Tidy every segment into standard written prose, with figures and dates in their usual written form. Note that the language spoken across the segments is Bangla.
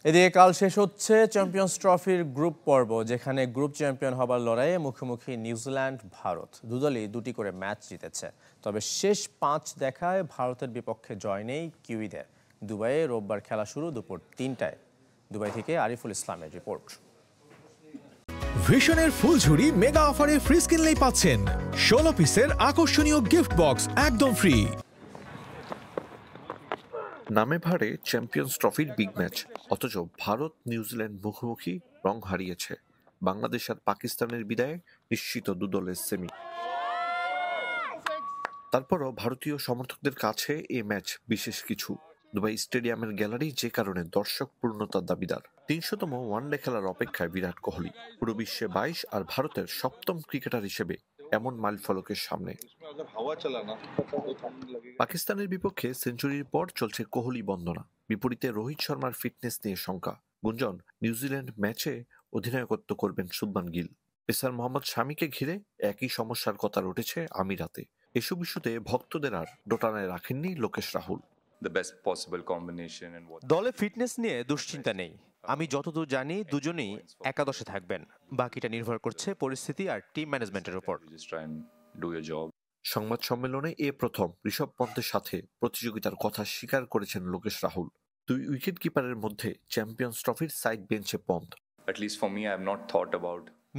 এদিকে কাল শেষ হচ্ছে চ্যাম্পিয়ন্স ট্রফির গ্রুপ পর্ব, যেখানে গ্রুপ চ্যাম্পিয়ন হবার লড়াইয়ে মুখোমুখি নিউজিল্যান্ড ভারত। দুদলই দুটি করে ম্যাচ জিতেছে। তবে শেষ 5 দেখায় ভারতের বিপক্ষে জয় নেই কিউইদের। দুবাইয়ে রোববার খেলা শুরু দুপুর 3টায়। দুবাই থেকে আরিফুল ইসলামের রিপোর্ট। ভিশনের ফুলঝুরি মেগা অফারে ফ্রিজ কিনলেই পাচ্ছেন 16 পিসের আকর্ষণীয় গিফট বক্স একদম ফ্রি। নামে ভারে চ্যাম্পিয়ন্স ট্রফির বিগ ম্যাচ, অথচ ভারত নিউজিল্যান্ড মুখোমুখি রং হারিয়েছে। বাংলাদেশ আর পাকিস্তানের বিদায়ে নিশ্চিত দুদলের সেমি। তারপরও ভারতীয় সমর্থকদের কাছে এই ম্যাচ বিশেষ কিছু। দুবাই স্টেডিয়ামের গ্যালারি যে কারণে দর্শক পূর্ণতার দাবিদার। ৩০০তম ওয়ানডে খেলার অপেক্ষায় বিরাট কোহলি, পুরো বিশ্বে 22 আর ভারতের 7ম ক্রিকেটার হিসেবে এমন মাইলফলকের সামনে। পাকিস্তানের বিপক্ষে সেঞ্চুরির পর চলছে কোহলি বন্দনা, বিপরীতে রোহিত শর্মার ফিটনেস নিয়ে শঙ্কা। গুঞ্জন, নিউজিল্যান্ড ম্যাচে অধিনায়কত্ব করবেন শুভমান গিল। পেসার মোহাম্মদ শামিকে ঘিরে একই সমস্যার কথা উঠেছে আমিরাতে। এসব ইস্যুতে ভক্তদের আর দোটানায় রাখেননি লোকেশ রাহুল। দলে ফিটনেস নিয়ে দুশ্চিন্তা নেই। আমি যতদূর জানি দুজনেই একাদশে থাকবেন। বাকিটা নির্ভর করছে পরিস্থিতি আর টিম ম্যানেজমেন্টের উপর। সংবাদ সম্মেলনে এ প্রথম ঋষভ পন্থের সাথে প্রতিযোগিতার কথা স্বীকার করেছেন লোকেশ রাহুল। 2 উইকেট কিপারের মধ্যে চ্যাম্পিয়ন্স ট্রফির সাইড বেঞ্চে পন্থ।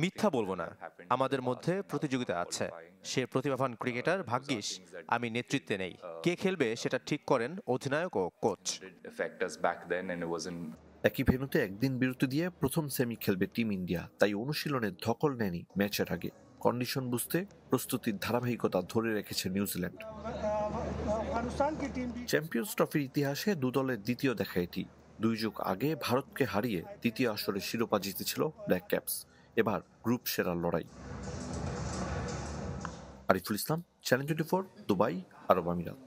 মিথ্যা বলবো না, আমাদের মধ্যে প্রতিযোগিতা আছে। সে প্রতিভাবান ক্রিকেটার, ভাগ্যিস আমি নেতৃত্বে নেই। কে খেলবে সেটা ঠিক করেন অধিনায়ক ও কোচ। একই ভেন্যুতে একদিন বিরতি দিয়ে প্রথম সেমি খেলবে টিম ইন্ডিয়া, তাই অনুশীলনের ধকল নেয়নি ম্যাচের আগে। কন্ডিশন বুঝতে প্রস্তুতির ধারাবাহিকতা ধরে রেখেছে নিউজিল্যান্ড। চ্যাম্পিয়ন্স ট্রফির ইতিহাসে দুদলের দ্বিতীয় দেখা এটি। 2 যুগ আগে ভারতকে হারিয়ে দ্বিতীয় আসরে শিরোপা জিতেছিল ব্ল্যাক ক্যাপস। এবার গ্রুপ সেরার লড়াই। আরিফুল ইসলাম, চ্যানেল 24, দুবাই, আরব আমিরাত।